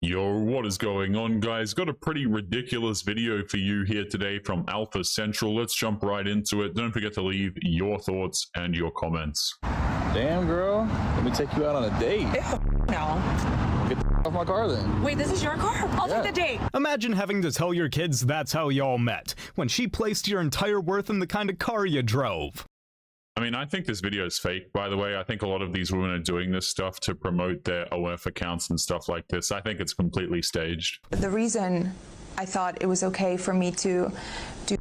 Yo, what is going on, guys? Got a pretty ridiculous video for you here today from Alpha Central. Let's jump right into it. Don't forget to leave your thoughts and your comments. Damn, girl. Let me take you out on a date. No. Get the off my car then. Wait, this is your car? I'll take the date. Imagine having to tell your kids that's how y'all met, when she placed your entire worth in the kind of car you drove. I mean, I think this video is fake, by the way. I think a lot of these women are doing this stuff to promote their OF accounts and stuff like this. I think it's completely staged. The reason I thought it was okay for me to do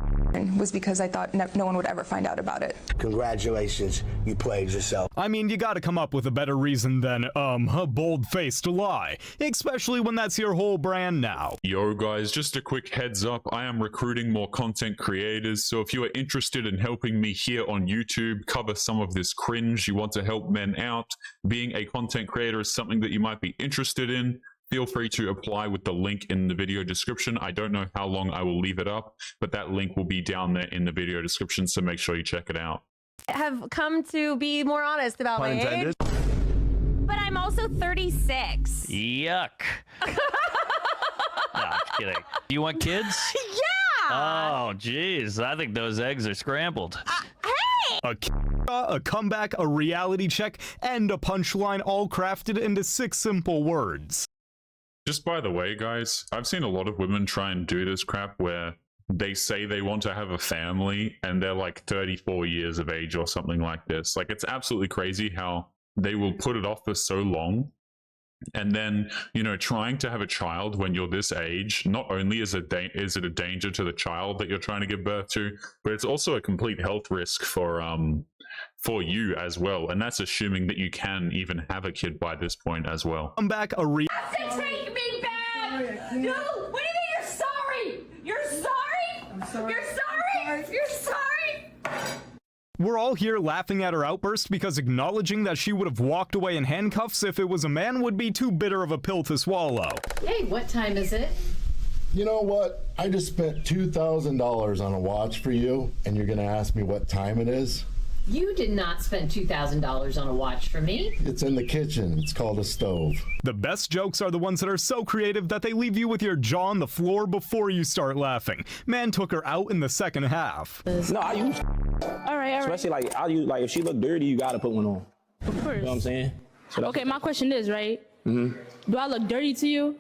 was because I thought no one would ever find out about it. Congratulations, you played yourself. I mean, you gotta come up with a better reason than, a bold-faced lie, especially when that's your whole brand now. Yo guys, just a quick heads up, I am recruiting more content creators, so if you are interested in helping me here on YouTube cover some of this cringe, you want to help men out, being a content creator is something that you might be interested in, feel free to apply with the link in the video description. I don't know how long I will leave it up, but that link will be down there in the video description, so make sure you check it out. Have come to be more honest about my age. But I'm also 36. Yuck. No, kidding. You want kids? Yeah! Oh, jeez. I think those eggs are scrambled. Hey! A comeback, a reality check, and a punchline all crafted into 6 simple words. Just by the way, guys, I've seen a lot of women try and do this crap where they say they want to have a family and they're like 34 years of age or something like this. Like, it's absolutely crazy how they will put it off for so long. And then, you know, trying to have a child when you're this age, not only is it a danger to the child that you're trying to give birth to, but it's also a complete health risk for you as well. And that's assuming that you can even have a kid by this point as well. Comeback, a Take me back! No! What do you mean you're sorry? You're sorry? I'm sorry. You're sorry? You're sorry? We're all here laughing at her outburst because acknowledging that she would have walked away in handcuffs if it was a man would be too bitter of a pill to swallow. Hey, what time is it? You know what? I just spent $2,000 on a watch for you, and you're gonna ask me what time it is? You did not spend $2,000 on a watch for me. It's in the kitchen. It's called a stove. The best jokes are the ones that are so creative that they leave you with your jaw on the floor before you start laughing. Man took her out in the second half. No, I use All right. especially like I use if she look dirty, you gotta put one on. Of course. You know what I'm saying? So Okay, my question is, right? Do I look dirty to you?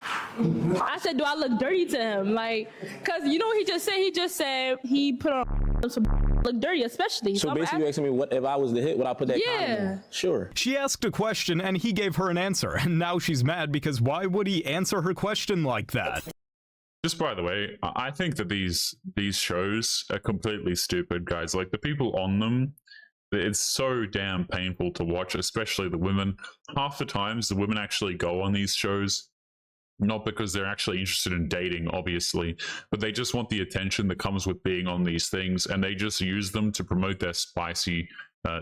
I said, do I look dirty to him? Like, cause you know what he just said? He just said he put on some look dirty, especially. So basically, you're asking me what if I was the hit, would I put that condom on? Sure. She asked a question and he gave her an answer, and now she's mad because why would he answer her question like that? Just by the way, I think that these shows are completely stupid, guys. Like, the people on them, it's so damn painful to watch, especially the women. Half the times the women actually go on these shows not because they're actually interested in dating, obviously, but they just want the attention that comes with being on these things, and they just use them to promote their spicy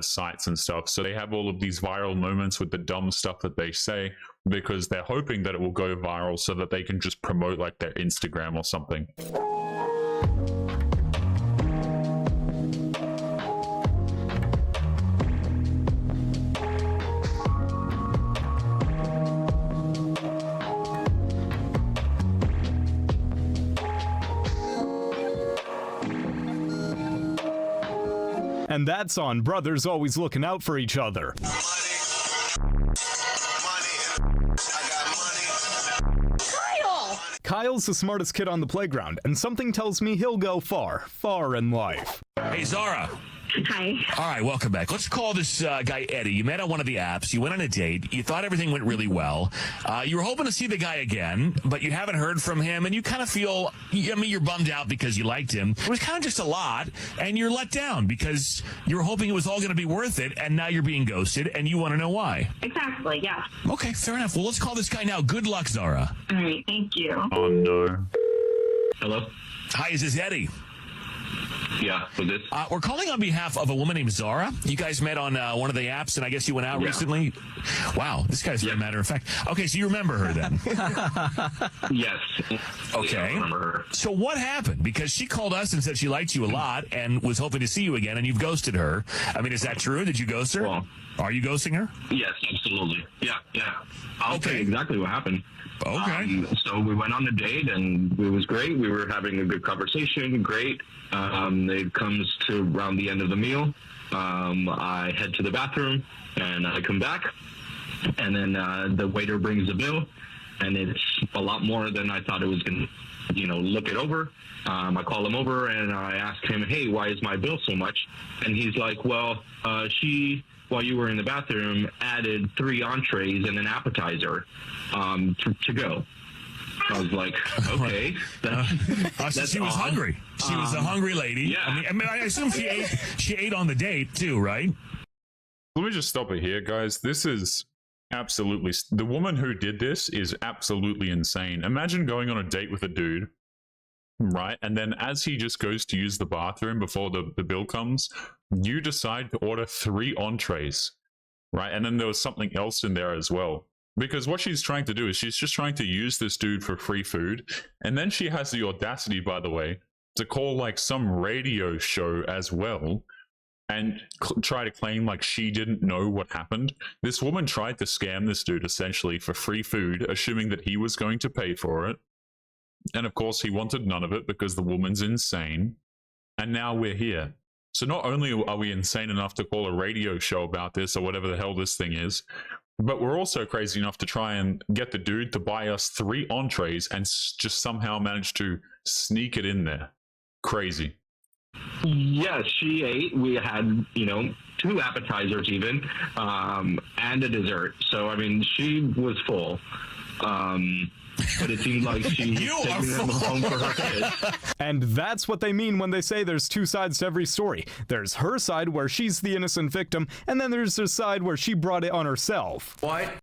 sites and stuff. So they have all of these viral moments with the dumb stuff that they say because they're hoping that it will go viral so that they can just promote like their Instagram or something. And that's on brothers always looking out for each other. Kyle's the smartest kid on the playground, and something tells me he'll go far, far in life. Hey, Zara. Hi. All right, welcome back. Let's call this guy Eddie. You met on one of the apps. You went on a date. You thought everything went really well. You were hoping to see the guy again, but you haven't heard from him, and you kind of feel, I mean, you're bummed out because you liked him. It was kind of just a lot, and you're let down because you were hoping it was all going to be worth it, and now you're being ghosted, and you want to know why. Exactly, yeah. Okay, fair enough. Well, let's call this guy now. Good luck, Zara. All right, thank you. Oh, no. Hello? Hi, is this Eddie? Yeah, for this. We're calling on behalf of a woman named Zara. You guys met on one of the apps, and I guess you went out recently. Wow, this guy's a matter of fact. Okay, so you remember her then? Yes. Okay. Yeah, I remember her. So what happened? Because she called us and said she liked you a lot and was hoping to see you again, and you've ghosted her. I mean, is that true? Did you ghost her? Well, Are you ghosting her? Yes, absolutely. Yeah. I'll tell you exactly what happened. Okay. So we went on a date, and it was great. We were having a good conversation. Great. It comes to around the end of the meal. I head to the bathroom, and I come back, and then the waiter brings the bill, and it's a lot more than I thought it was going to, look it over. I call him over, and I ask him, hey, why is my bill so much? And he's like, well, she, while you were in the bathroom, added 3 entrees and an appetizer to go. I was like, okay. So she was hungry. She was a hungry lady. Yeah. I mean, I assume she ate on the date too, right? Let me just stop it here, guys. This is absolutely... The woman who did this is absolutely insane. Imagine going on a date with a dude, right? And then as he just goes to use the bathroom before the bill comes, you decide to order 3 entrees, right? And then there was something else in there as well. Because what she's trying to do is she's just trying to use this dude for free food. And then she has the audacity, by the way, to call like some radio show as well and try to claim like she didn't know what happened. This woman tried to scam this dude essentially for free food, assuming that he was going to pay for it. And of course, he wanted none of it because the woman's insane. And now we're here. So not only are we insane enough to call a radio show about this or whatever the hell this thing is, but we're also crazy enough to try and get the dude to buy us 3 entrees and just somehow manage to sneak it in there. Crazy. Yes, she ate. We had, 2 appetizers even, and a dessert. So, I mean, she was full. But it seemed like she was taking them home for her kids. And that's what they mean when they say there's 2 sides to every story. There's her side where she's the innocent victim, and then there's her side where she brought it on herself. What?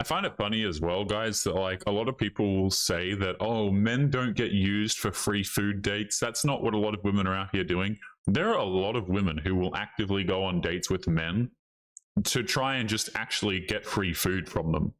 I find it funny as well, guys, that like a lot of people will say that, oh, men don't get used for free food dates. That's not what a lot of women are out here doing. There are a lot of women who will actively go on dates with men to try and just actually get free food from them.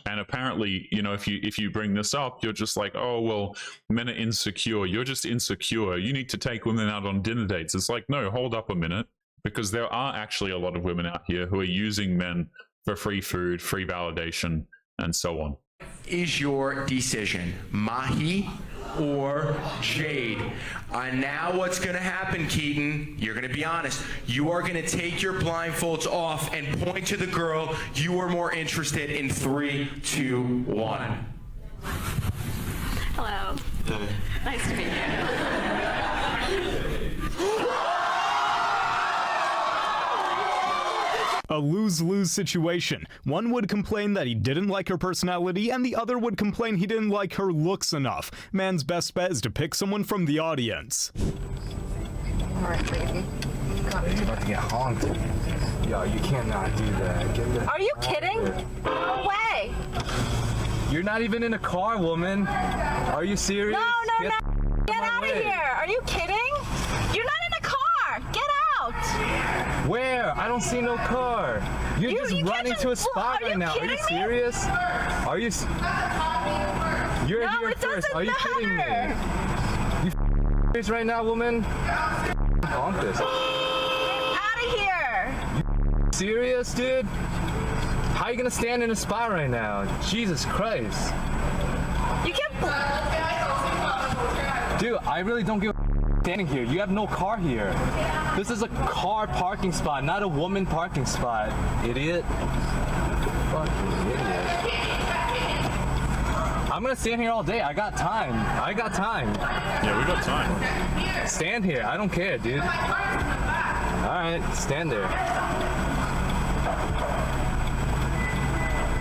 And apparently, if you bring this up, you're just like, oh, well, men are insecure. You're just insecure. You need to take women out on dinner dates. It's like, no, hold up a minute. Because there are actually a lot of women out here who are using men for free food, free validation, and so on. Is your decision Mahi or Jade? Now what's going to happen, Keaton? You're going to be honest. You are going to take your blindfolds off and point to the girl you are more interested in. 3, 2, 1. Hello. Hey. Nice to meet you. A lose-lose situation. One would complain that he didn't like her personality, and the other would complain he didn't like her looks enough. Man's best bet is to pick someone from the audience. Alright, baby. You're about to get honked. Yo, you cannot do that. Are you kidding? No way. You're not even in a car, woman. Are you serious? No. Get out of here. Are you kidding? You're not in a car. Get out. Where? I don't see no car. You're just running to a spot right now. Are you serious? Are you? You're here first. Are you kidding me? You serious right now, woman? Honk this. Out of here. You serious, dude? How are you gonna stand in a spot right now? Jesus Christ. You can't. Dude, I really don't give a standing here. You have no car here. This is a car parking spot, not a woman parking spot. Idiot. Fucking idiot. I'm gonna stand here all day. I got time. Yeah, we got time. Stand here. I don't care, dude. Alright, stand there.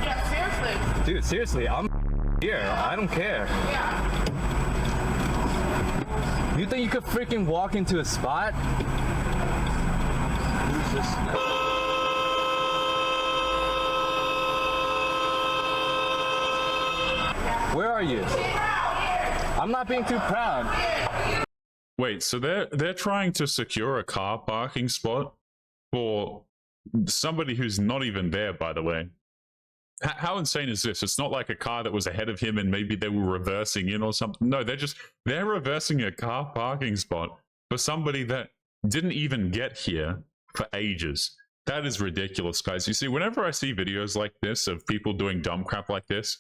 Yeah, seriously. Dude, seriously, I'm here. I don't care. You think you could freaking walk into a spot? Who's this? Where are you? I'm not being too proud. Wait, so they're trying to secure a car parking spot for somebody who's not even there, by the way. How insane is this? It's not like a car that was ahead of him and maybe they were reversing in or something. No, they're reversing a car parking spot for somebody that didn't even get here for ages. That is ridiculous, guys. You see, whenever I see videos like this of people doing dumb crap like this,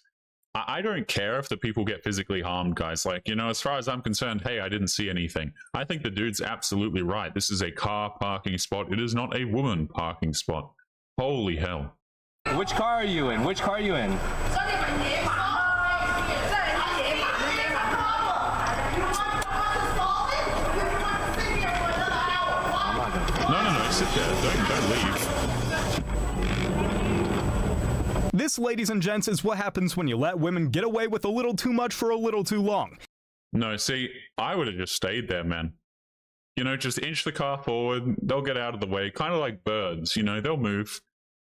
I don't care if the people get physically harmed, guys. Like, you know, as far as I'm concerned, hey, I didn't see anything. I think the dude's absolutely right. This is a car parking spot. It is not a woman parking spot. Holy hell. Which car are you in? Which car are you in? No, sit there. Don't leave. This, ladies and gents, is what happens when you let women get away with a little too much for a little too long. No, see, I would have just stayed there, man. You know, just inch the car forward. They'll get out of the way, kind of like birds, you know, they'll move.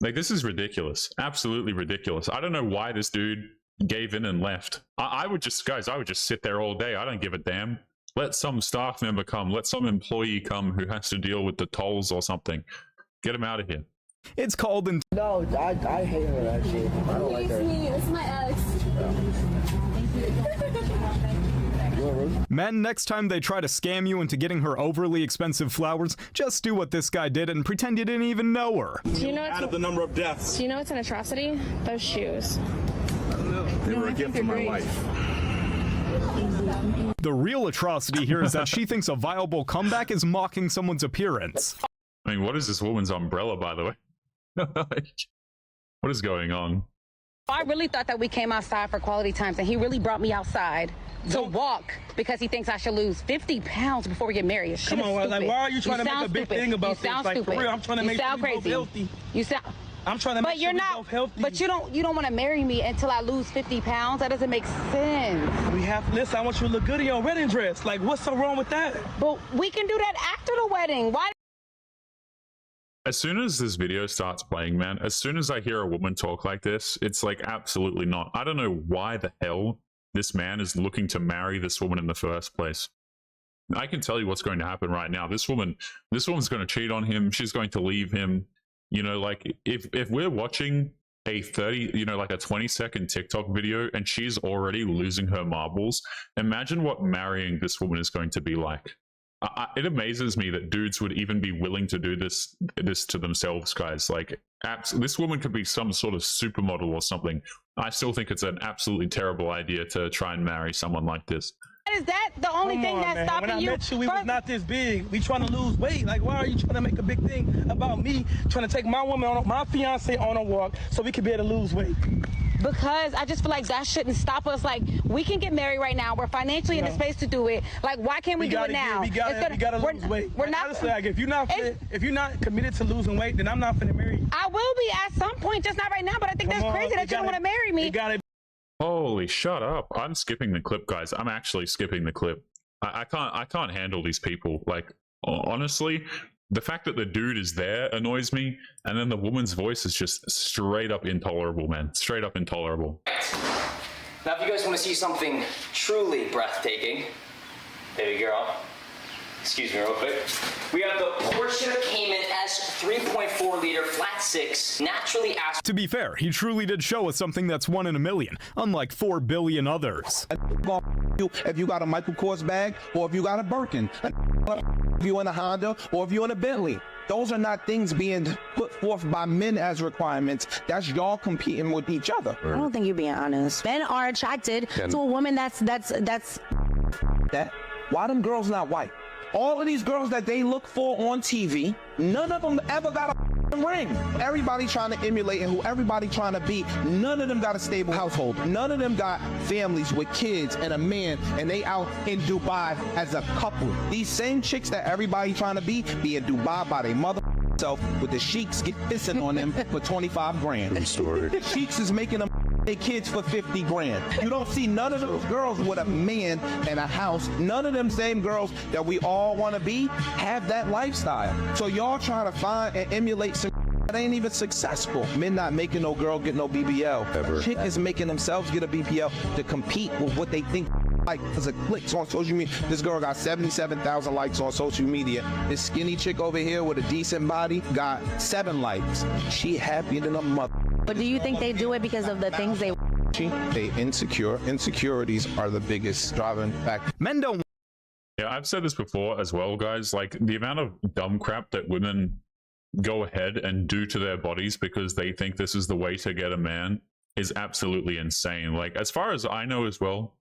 Like, this is ridiculous. Absolutely ridiculous. I don't know why this dude gave in and left. I would just, guys, I would just sit there all day. I don't give a damn. Let some staff member come. Let some employee come who has to deal with the tolls or something. Get him out of here. It's called No, I hate her, actually. I don't like her. It's my ex. Men, next time they try to scam you into getting her overly expensive flowers, just do what this guy did and pretend you didn't even know her. Do you know Out of the number of deaths. Do you know what's an atrocity? Those shoes. They were a gift from my wife. The real atrocity here is that she thinks a viable comeback is mocking someone's appearance. I mean, what is this woman's umbrella, by the way? What is going on? I really thought that we came outside for quality times, and he really brought me outside to walk because he thinks I should lose 50 pounds before we get married. Come on, like, why are you trying to make a big thing about this? Like, for real, I'm trying to make sure we both healthy. You sound. I'm trying to make sure we both healthy. But you don't want to marry me until I lose 50 pounds. That doesn't make sense. We have. Listen, I want you to look good in your wedding dress. Like, what's so wrong with that? But we can do that after the wedding. Why? As soon as this video starts playing, man, as soon as I hear a woman talk like this, it's like absolutely not. I don't know why the hell this man is looking to marry this woman in the first place. I can tell you what's going to happen right now. This woman's going to cheat on him. She's going to leave him. You know, like if we're watching a 20-second TikTok video and she's already losing her marbles, imagine what marrying this woman is going to be like. It amazes me that dudes would even be willing to do this to themselves, guys. Like, this woman could be some sort of supermodel or something. I still think it's an absolutely terrible idea to try and marry someone like this. Is that the only thing that's stopping you? When I met you, we was not this big. We trying to lose weight. Like, why are you trying to make a big thing about me trying to take my woman, my fiance on a walk so we can be able to lose weight? Because I just feel like that shouldn't stop us. Like, we can get married right now. We're financially in the space to do it. Like, why can't we do it now? We gotta lose weight. We're not. Honestly, like, if you're not committed to losing weight, then I'm not gonna marry you. I will be at some point, just not right now. But I think that's crazy that you don't want to marry me. Holy, shut up. I'm skipping the clip, guys. I'm actually skipping the clip. I can't handle these people. Like, honestly, the fact that the dude is there annoys me, and then the woman's voice is just straight up intolerable, man. Straight up intolerable. Now, if you guys want to see something truly breathtaking, baby girl, excuse me real quick. We have the Porsche Cayman S 3.4 liter flat six, naturally aspirated. To be fair, he truly did show us something that's 1 in a million, unlike 4 billion others. If you got a Michael Kors bag, or if you got a Birkin, if you in a Honda, or if you're in a Bentley. Those are not things being put forth by men as requirements. That's y'all competing with each other. I don't think you're being honest. Men are attracted to a woman that's that. Why them girls not white? All of these girls that they look for on TV, none of them ever got a ring. Everybody trying to emulate and who everybody trying to be, none of them got a stable household. None of them got families with kids and a man, and they out in Dubai as a couple. These same chicks that everybody trying to be in Dubai by their mother self with the sheiks get pissing on them for 25 grand. The sheiks is making them their kids for 50 grand. You don't see none of those girls with a man and a house. None of them same girls that we all want to be have that lifestyle. So y'all trying to find and emulate some that ain't even successful. Men not making no girl get no BBL. Chick is making themselves get a BBL to compete with what they think like as a clicks on social media. This girl got 77,000 likes on social media. This skinny chick over here with a decent body got 7 likes. She happy than a mother. But do you think they do it because of the things they insecure? Insecurities are the biggest driving factor. Men don't. Yeah, I've said this before as well, guys. Like, the amount of dumb crap that women go ahead and do to their bodies because they think this is the way to get a man is absolutely insane. Like, as far as I know as well,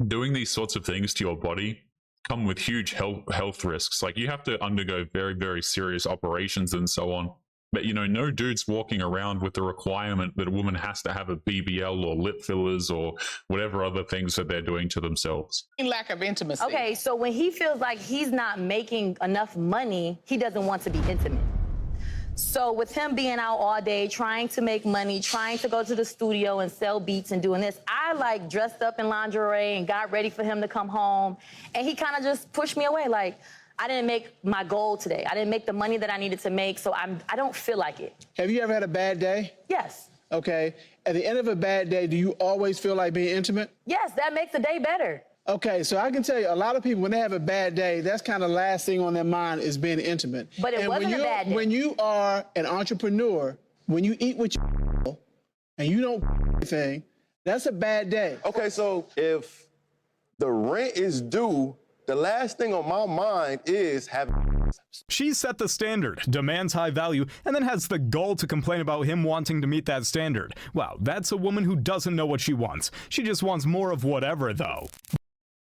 doing these sorts of things to your body come with huge health risks. Like, you have to undergo very, very serious operations and so on. But, you know, no dude's walking around with the requirement that a woman has to have a BBL or lip fillers or whatever other things that they're doing to themselves. Lack of intimacy. Okay, so when he feels like he's not making enough money, he doesn't want to be intimate. So with him being out all day, trying to make money, trying to go to the studio and sell beats and doing this, I like dressed up in lingerie and got ready for him to come home. And he kind of just pushed me away. Like, I didn't make my goal today. I didn't make the money that I needed to make, so I don't feel like it. Have you ever had a bad day? Yes. Okay. At the end of a bad day, do you always feel like being intimate? Yes, that makes the day better. Okay, so I can tell you, a lot of people, when they have a bad day, that's kind of the last thing on their mind is being intimate. But it wasn't a bad day. When you are an entrepreneur, when you eat with your and you don't anything, that's a bad day. Okay, so if the rent is due, the last thing on my mind is having... She set the standard, demands high value, and then has the gall to complain about him wanting to meet that standard. Wow, that's a woman who doesn't know what she wants. She just wants more of whatever, though.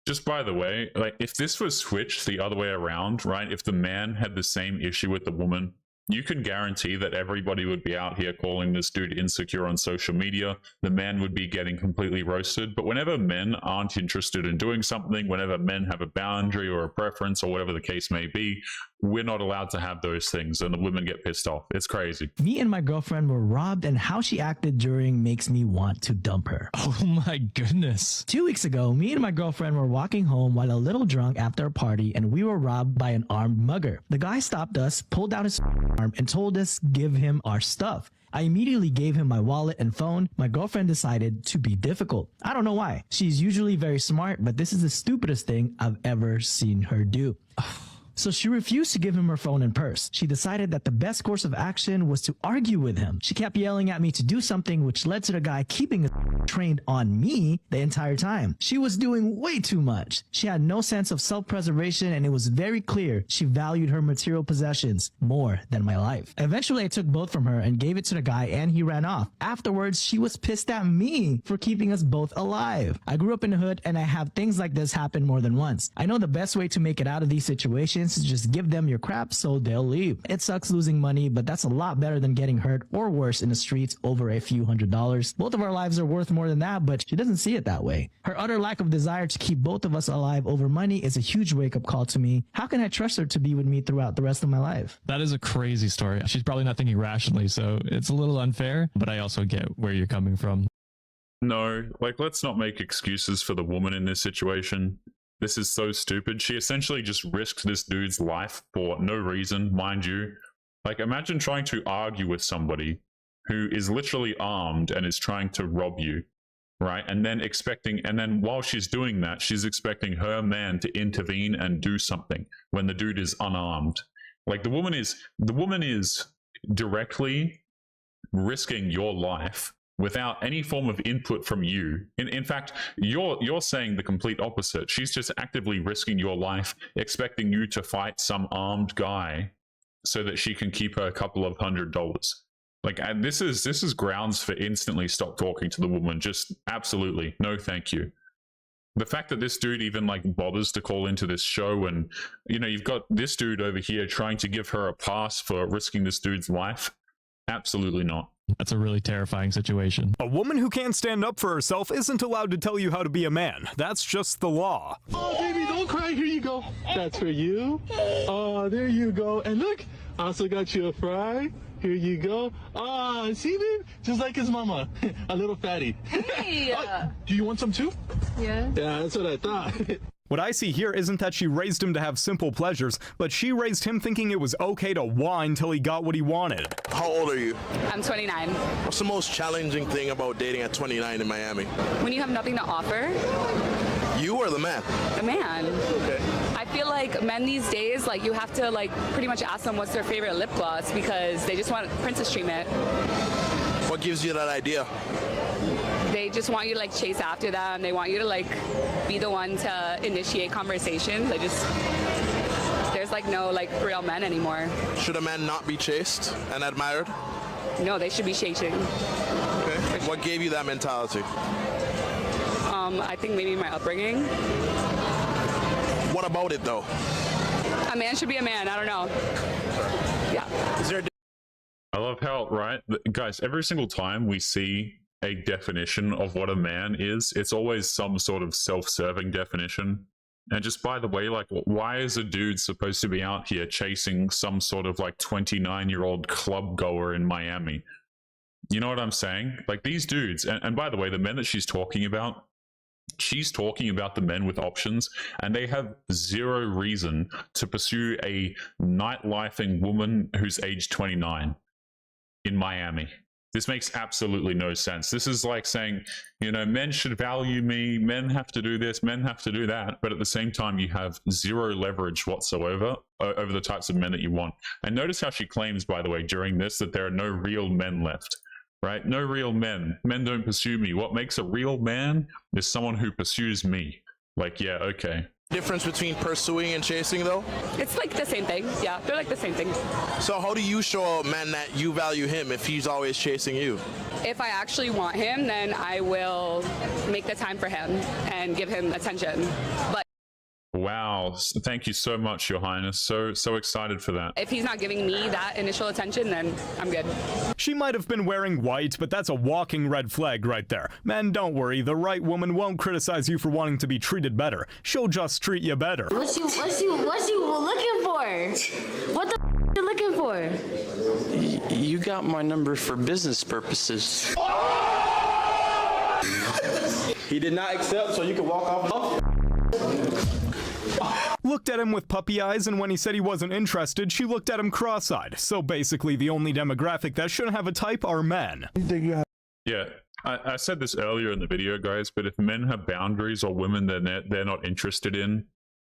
Just by the way, like, if this was switched the other way around, right? If the man had the same issue with the woman, you can guarantee that everybody would be out here calling this dude insecure on social media. The man would be getting completely roasted. But whenever men aren't interested in doing something, whenever men have a boundary or a preference or whatever the case may be, we're not allowed to have those things, and the women get pissed off. It's crazy. Me and my girlfriend were robbed, and how she acted during makes me want to dump her. Oh my goodness. 2 weeks ago, me and my girlfriend were walking home while a little drunk after a party, and we were robbed by an armed mugger. The guy stopped us, pulled out his arm, and told us give him our stuff. I immediately gave him my wallet and phone. My girlfriend decided to be difficult. I don't know why. She's usually very smart, but this is the stupidest thing I've ever seen her do. So she refused to give him her phone and purse. She decided that the best course of action was to argue with him. She kept yelling at me to do something, which led to the guy keeping his trained on me the entire time. She was doing way too much. She had no sense of self-preservation, and it was very clear she valued her material possessions more than my life. Eventually, I took both from her and gave it to the guy, and he ran off. Afterwards, she was pissed at me for keeping us both alive. I grew up in the hood, and I have things like this happen more than once. I know the best way to make it out of these situations is just give them your crap so they'll leave. It sucks losing money, but that's a lot better than getting hurt or worse in the streets over a few $100s. Both of our lives are worth more than that, but she doesn't see it that way. Her utter lack of desire to keep both of us alive over money is a huge wake-up call to me. How can I trust her to be with me throughout the rest of my life? That is a crazy story. She's probably not thinking rationally, so it's a little unfair, but I also get where you're coming from. No, like, let's not make excuses for the woman in this situation. This is so stupid. She essentially just risked this dude's life for no reason, mind you. Like, imagine trying to argue with somebody who is literally armed and is trying to rob you, right? And then while she's doing that, she's expecting her man to intervene and do something when the dude is unarmed. Like, the woman is directly risking your life without any form of input from you. In fact, you're saying the complete opposite. She's just actively risking your life, expecting you to fight some armed guy so that she can keep her couple of $100. Like, and this is grounds for instantly stop talking to the woman. Just absolutely no thank you. The fact that this dude even like bothers to call into this show, and you know, you've got this dude over here trying to give her a pass for risking this dude's life. Absolutely not. That's a really terrifying situation. A woman who can't stand up for herself isn't allowed to tell you how to be a man. That's just the law. Oh, baby, don't cry. Here you go. That's for you. Oh, there you go. And look, I also got you a fry. Here you go. Ah, see, babe? Just like his mama. A little fatty. Hey. Do you want some too? Yeah. Yeah, that's what I thought. What I see here isn't that she raised him to have simple pleasures, but she raised him thinking it was okay to whine till he got what he wanted. How old are you? I'm 29. What's the most challenging thing about dating at 29 in Miami? When you have nothing to offer. You or the man? The man. Okay. I feel like men these days, like, you have to like pretty much ask them what's their favorite lip gloss because they just want princess treatment. What gives you that idea? They just want you to like chase after them. They want you to like be the one to initiate conversations. There's there's like no like real men anymore. Should a man not be chased and admired? No, they should be chasing. Okay. What gave you that mentality? I think maybe my upbringing. What about it though? A man should be a man. I don't know. Yeah. Is there I love how, right, guys, every single time we see a definition of what a man is, it's always some sort of self-serving definition. And just by the way, like, why is a dude supposed to be out here chasing some sort of like 29-year-old club goer in Miami? You know what I'm saying? Like these dudes, and by the way, the men that she's talking about the men with options, and they have zero reason to pursue a nightlifing woman who's age 29 in Miami. This makes absolutely no sense. This is like saying, you know, men should value me, men have to do this, men have to do that, but at the same time you have zero leverage whatsoever over the types of men that you want. And notice how she claims, by the way, during this, that there are no real men left. Right? No real men. Men don't pursue me. What makes a real man is someone who pursues me. Like, yeah, okay. Difference between pursuing and chasing though? It's like the same thing. Yeah, they're like the same thing. So how do you show a man that you value him if he's always chasing you? If I actually want him, then I will make the time for him and give him attention. But Wow, thank you so much, Your Highness. So excited for that. if he's not giving me that initial attention, then I'm good. She might have been wearing white, but that's a walking red flag right there. Men, don't worry, the right woman won't criticize you for wanting to be treated better. She'll just treat you better. What you looking for? What the you looking for? You got my number for business purposes. He did not accept, so you can walk off. Looked at him with puppy eyes, and when he said he wasn't interested, she looked at him cross-eyed. So basically, the only demographic that shouldn't have a type are men. Yeah, I said this earlier in the video, guys, but if men have boundaries or women they're not interested in,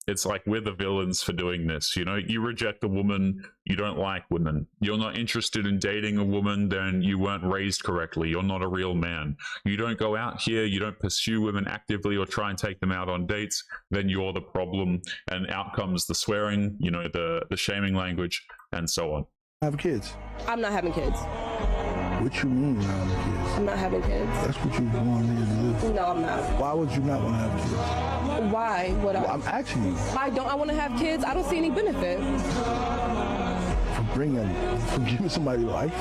it's like we're the villains for doing this. You know, you reject a woman, you don't like women. You're not interested in dating a woman, then you weren't raised correctly. You're not a real man. You don't go out here, you don't pursue women actively or try and take them out on dates, then you're the problem. And out comes the swearing, you know, the shaming language, and so on. Have kids? I'm not having kids. What you mean not having kids? I'm not having kids. That's what you want me to do. No, I'm not. Why would you not want to have kids? Why would I? Well, I'm asking you. I want to have kids. I don't see any benefit. For giving somebody life?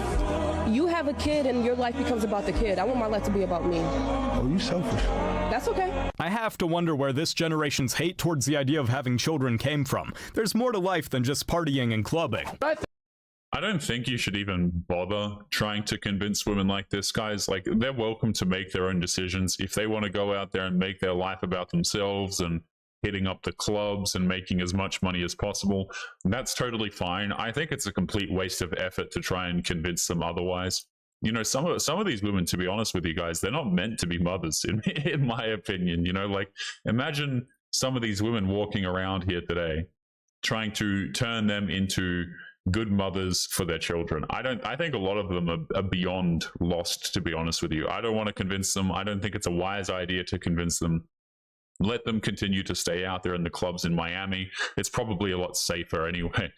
You have a kid and your life becomes about the kid. I want my life to be about me. Oh, you selfish. That's okay. I have to wonder where this generation's hate towards the idea of having children came from. There's more to life than just partying and clubbing. I don't think you should even bother trying to convince women like this, guys. Like, they're welcome to make their own decisions. If they want to go out there and make their life about themselves and hitting up the clubs and making as much money as possible, that's totally fine. I think it's a complete waste of effort to try and convince them otherwise. You know, some of these women, to be honest with you guys, they're not meant to be mothers, in my opinion. You know, like, imagine some of these women walking around here today trying to turn them into good mothers for their children. I think a lot of them are beyond lost, to be honest with you. I don't want to convince them. I don't think it's a wise idea to convince them. Let them continue to stay out there in the clubs in Miami. It's probably a lot safer anyway.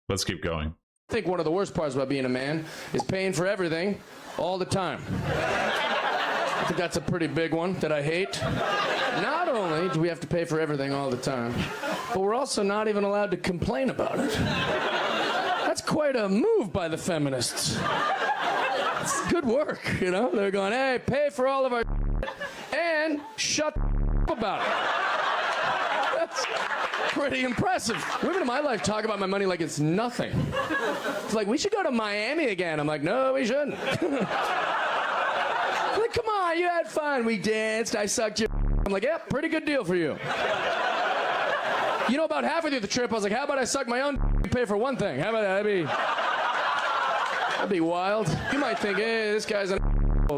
Let's keep going. I think one of the worst parts about being a man is paying for everything all the time. I think that's a pretty big one that I hate. Not only do we have to pay for everything all the time, but we're also not even allowed to complain about it. That's quite a move by the feminists. It's good work, you know? They're going, hey, pay for all of our and shut about it. That's pretty impressive. Women in my life talk about my money like it's nothing. It's like, we should go to Miami again. I'm like, no, we shouldn't. Like, come on, you had fun. We danced, I sucked your I'm like, yeah, pretty good deal for you. You know, about halfway through the trip, I was like, how about I suck my own and pay for one thing? How about that? That'd be wild. You might think, hey, this guy's an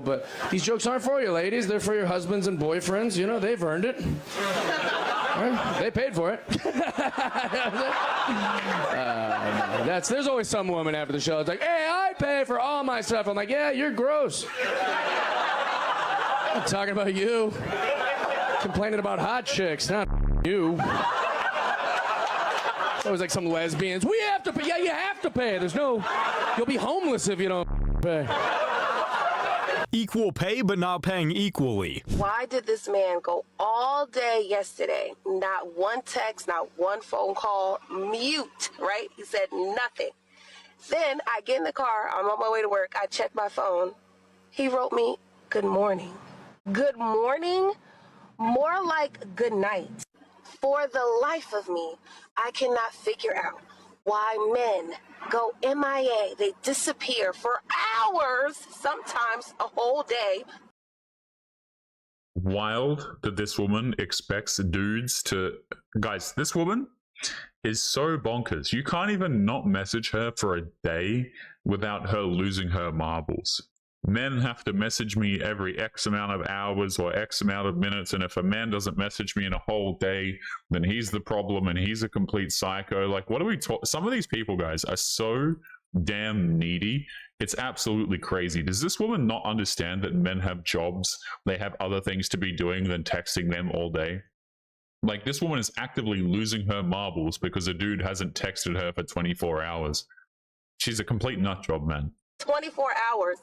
but these jokes aren't for you, ladies. They're for your husbands and boyfriends. You know, they've earned it. Right? They paid for it. There's always some woman after the show. It's like, hey, I pay for all my stuff. I'm like, yeah, you're gross. I'm talking about you. Complaining about hot chicks, not you. was like some lesbians. We have to pay. Yeah, you have to pay. You'll be homeless if you don't pay. Equal pay, but not paying equally. Why did this man go all day yesterday? Not one text, not one phone call, mute, right? He said nothing. Then I get in the car, I'm on my way to work, I check my phone. He wrote me, good morning. Good morning? More like good night. For the life of me, I cannot figure out why men go MIA. They disappear for hours, sometimes a whole day. Wild that this woman expects dudes to... Guys, this woman is so bonkers. You can't even not message her for a day without her losing her marbles. Men have to message me every X amount of hours or X amount of minutes, and if a man doesn't message me in a whole day, then he's the problem and he's a complete psycho. Like, what are we talking? Some of these people, guys, are so damn needy. It's absolutely crazy. Does this woman not understand that men have jobs? They have other things to be doing than texting them all day? Like, this woman is actively losing her marbles because a dude hasn't texted her for 24 hours. She's a complete nut job, man. 24 hours,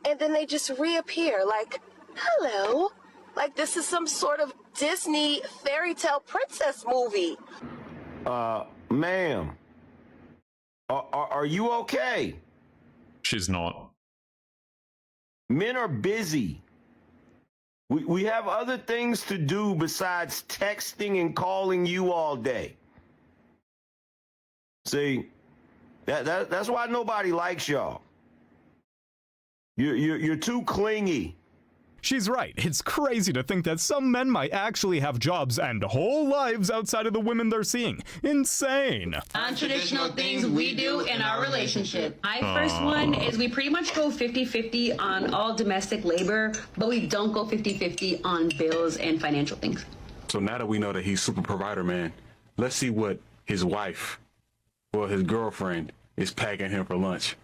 and then they just reappear like, hello, like this is some sort of Disney fairy tale princess movie. Ma'am, are you okay? She's not. Men are busy. We have other things to do besides texting and calling you all day. See, that's why nobody likes y'all. You're too clingy. She's right. It's crazy to think that some men might actually have jobs and whole lives outside of the women they're seeing. Insane. Non-traditional things we do in our relationship. My first one is we pretty much go 50-50 on all domestic labor, but we don't go 50-50 on bills and financial things. So now that we know that he's super provider, man, let's see what his wife or his girlfriend is packing him for lunch.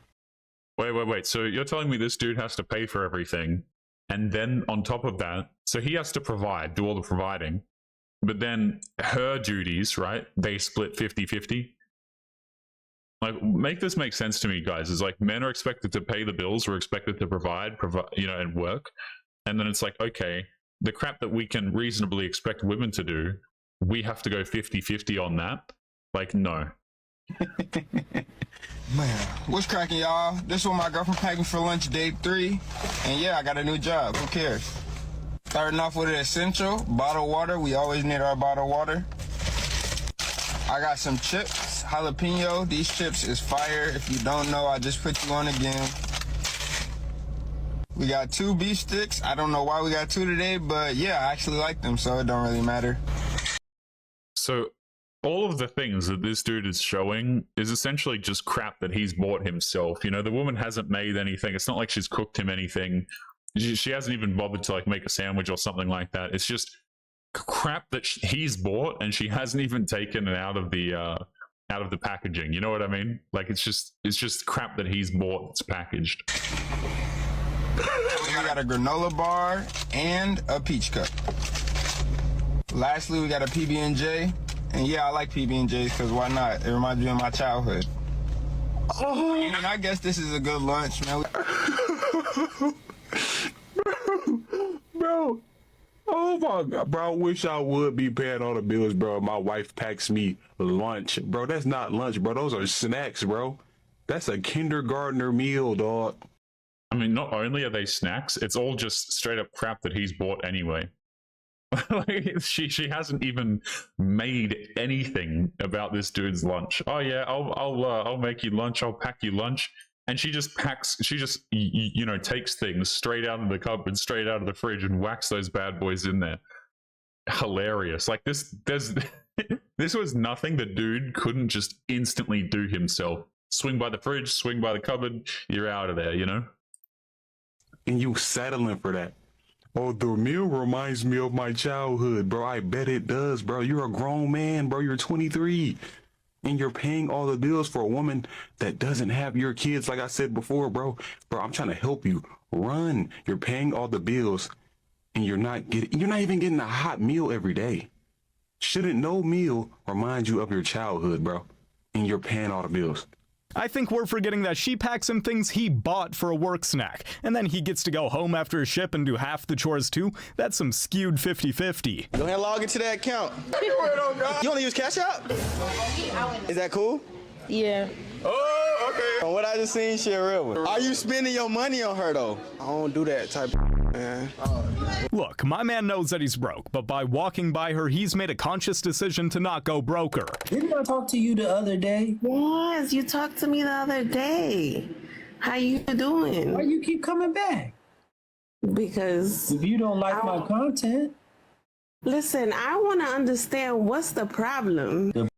Wait. So you're telling me this dude has to pay for everything, and then on top of that, so he has to provide, do all the providing, but then her duties, right? They split 50-50. Like, make this make sense to me, guys. It's like men are expected to pay the bills, we're expected to provide, and work. And then it's like, okay, the crap that we can reasonably expect women to do, we have to go 50-50 on that? Like, no. Man, what's cracking, y'all? This one my girlfriend packed me for lunch day 3. And yeah, I got a new job. Who cares? Starting off with an essential, bottled water. We always need our bottled water. I got some chips, jalapeno. These chips is fire. If you don't know, I just put you on again. We got 2 beef sticks. I don't know why we got 2 today, but yeah, I actually like them, so it don't really matter. So all of the things that this dude is showing is essentially just crap that he's bought himself. You know, the woman hasn't made anything. It's not like she's cooked him anything. She hasn't even bothered to like make a sandwich or something like that. It's just crap that he's bought, and she hasn't even taken it out of the packaging. You know what I mean? Like, it's just crap that he's bought that's packaged. We got a granola bar and a peach cup. Lastly, we got a PB&J. And yeah, I like PB&Js because why not? It reminds me of my childhood. Oh. And I guess this is a good lunch, man. Bro. Oh my God, bro. I wish I would be paying all the bills, bro. My wife packs me lunch. Bro, that's not lunch, bro. Those are snacks, bro. That's a kindergartner meal, dog. I mean, not only are they snacks, it's all just straight up crap that he's bought anyway. Like, she hasn't even made anything about this dude's lunch. Oh yeah, I'll make you lunch. I'll pack you lunch. And she just you know, takes things straight out of the cupboard, straight out of the fridge, and whacks those bad boys in there. Hilarious. Like, this was nothing the dude couldn't just instantly do himself. Swing by the fridge, swing by the cupboard, you're out of there, you know? And you settling for that. Oh, the meal reminds me of my childhood, bro. I bet it does, bro. You're a grown man, bro. You're 23. And you're paying all the bills for a woman that doesn't have your kids, like I said before, bro. Bro, I'm trying to help you run. You're paying all the bills, and you're not even getting a hot meal every day. Shouldn't no meal remind you of your childhood, bro? and you're paying all the bills. I think we're forgetting that she packs him things he bought for a work snack, and then he gets to go home after a ship and do half the chores too. That's some skewed 50-50. Go ahead and log into that account. You only use Cash App? Is that cool? Yeah. Oh, okay. From what I just seen, she a real one. Are you spending your money on her though? I don't do that type of man. Look, my man knows that he's broke, but by walking by her, he's made a conscious decision to not go broker. Didn't I talk to you the other day? Yes, you talked to me the other day. How you doing? Why you keep coming back? Because if you don't like my content. Listen, I want to understand what's the problem.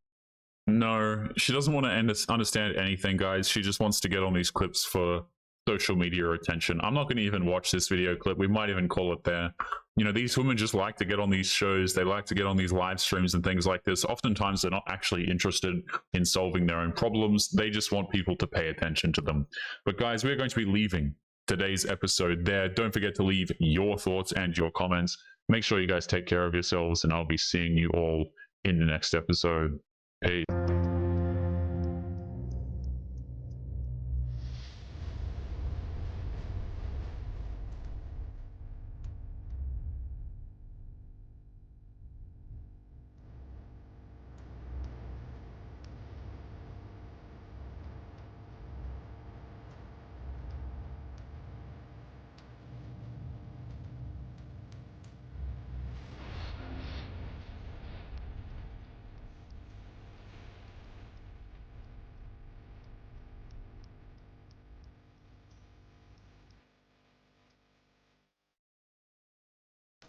No, she doesn't want to understand anything, guys. She just wants to get on these clips for social media attention. I'm not going to even watch this video clip. We might even call it there. You know, these women just like to get on these shows. They like to get on these live streams and things like this. Oftentimes, they're not actually interested in solving their own problems. They just want people to pay attention to them. But guys, we're going to be leaving today's episode there. Don't forget to leave your thoughts and your comments. Make sure you guys take care of yourselves, and I'll be seeing you all in the next episode. Peace.